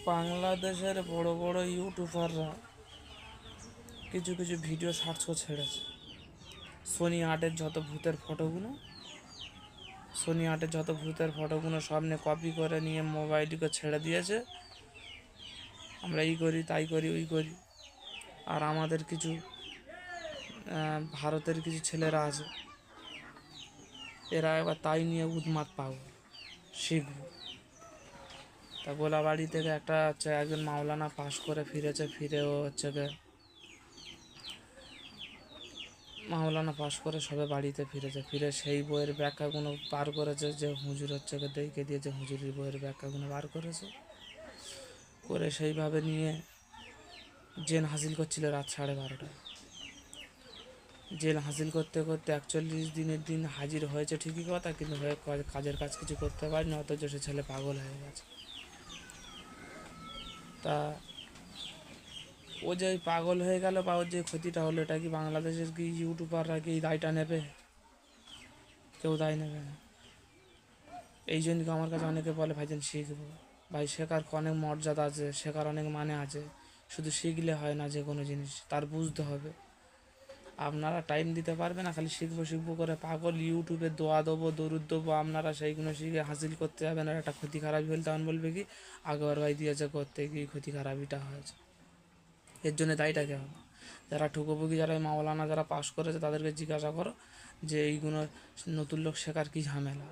বাংলাদেশের বড় বড় ইউটিউবাররা কিছু কিছু ভিডিও শর্টসও ছেড়েছে। সোনি আটের যত ভূতের ফটোগুলো সামনে কপি করে নিয়ে মোবাইলকে ছেড়ে দিয়েছে। আমরা এই করি তাই করি ওই করি। আর আমাদের কিছু ভারতের কিছু ছেলেরা আছে, এরা এবার তাই নিয়ে উন্মাদ পাগল শিখব। তা গোলাবাড়ি থেকে একজন মাওলানা পাশ করে ফিরেছে, ফিরেও মাওলানা পাশ করে সবে বাড়িতে ফিরেছে, ফিরে সেই বইয়ের ব্যাখ্যাগুলো বার করেছে, যে হুজুর দেখে দিয়েছে, হুজুরের বইয়ের ব্যাখ্যাগুলো বার করেছে, করে সেইভাবে নিয়ে জেন হাসিল করছিল রাত 12:30টায়। জেল হাসিল করতে করতে 41 দিনের দিন হাজির হয়েছে ঠিকই কথা, কিন্তু হয়ে কাজের কাজ কিছু করতে পারেনি, অথচ সে ছেলে পাগল হয়ে গেছে। তা ও যে পাগল হয়ে গেল বা ওর যে ক্ষতিটা হলো, এটা কি বাংলাদেশের কি ইউটিউবাররা কি দায়টা নেবে? কেউ দায় নেবে না। এই জন্য আমার কাছে অনেকে বলে ভাইজান শিখবো। ভাই শেখার অনেক মর্যাদা আছে, শেখার অনেক মানে আছে। শুধু শিখলে হয় না, যে কোনো জিনিস তার বুঝতে হবে। আপনারা টাইম দিতে পারবে না, খালি শিখবো শিখবো করে পাগল ইউটিউবে দোয়া দেবো দরুদ দেবো, আপনারা সেইগুলো শিখে হাসিল করতে যাবেন। আর একটা ক্ষতি খারাপই হলে তখন বলবে কি আগের ভাই দিয়েছে, করতে গিয়ে ক্ষতি খারাপিটা হয়েছে। এর জন্য দায়টাকে হবে যারা ঠুকোপুকি, যারা মাওলানা যারা পাশ করেছে, তাদেরকে জিজ্ঞাসা করো যে এইগুলো নতুন লোক শেখার কী ঝামেলা।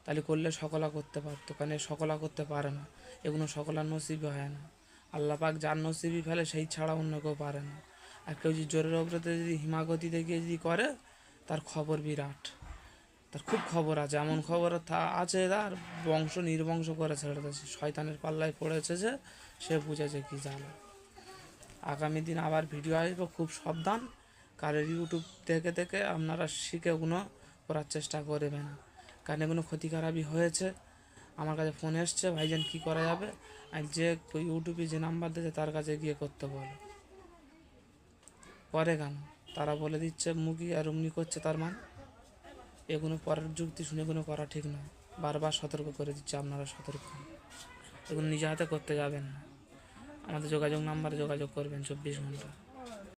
তাহলে করলে সকলা করতে পারতো, কারণ সকলা করতে পারে না, এগুলো সকলার নসিবে হয় না। আল্লাহ পাক যার নসিবই ফেলে সেই ছাড়া অন্য কেউ পারে না। আর কেউ যদি জোরের ওপরেতে যদি হিমাগতি দেখিয়ে যদি করে, তার খবর বিরাট, তার খুব খবর আছে। এমন খবর আছে তার বংশ নির্বংশ করে ছেড়ে দিয়েছে, শয়তানের পাল্লায় পড়েছে, যে সে বুঝেছে কি জানে। আগামী দিন আবার ভিডিও আসবে, খুব সাবধান। কারের ইউটিউব থেকে থেকে আপনারা শিখে ওগুলো করার চেষ্টা করবে না, কারণ এগুলো ক্ষতি খারাপই হয়েছে। আমার কাছে ফোন এসছে, ভাইজান কী করা যাবে? আর যে ইউটিউবে যে নাম্বার দিয়েছে তার কাছে গিয়ে করতে বলো। পরে কেন তারা বলে দিচ্ছে মুখি আর অমনি করছে, তার মানে এগুলো পরের যুক্তি শুনে এগুলো করা ঠিক নয়। বারবার সতর্ক করে দিচ্ছে, আপনারা সতর্ক হন, এগুলো নিজে হাতে করতে যাবেন না। আমাদের যোগাযোগ নাম্বারে যোগাযোগ করবেন 24 ঘন্টা।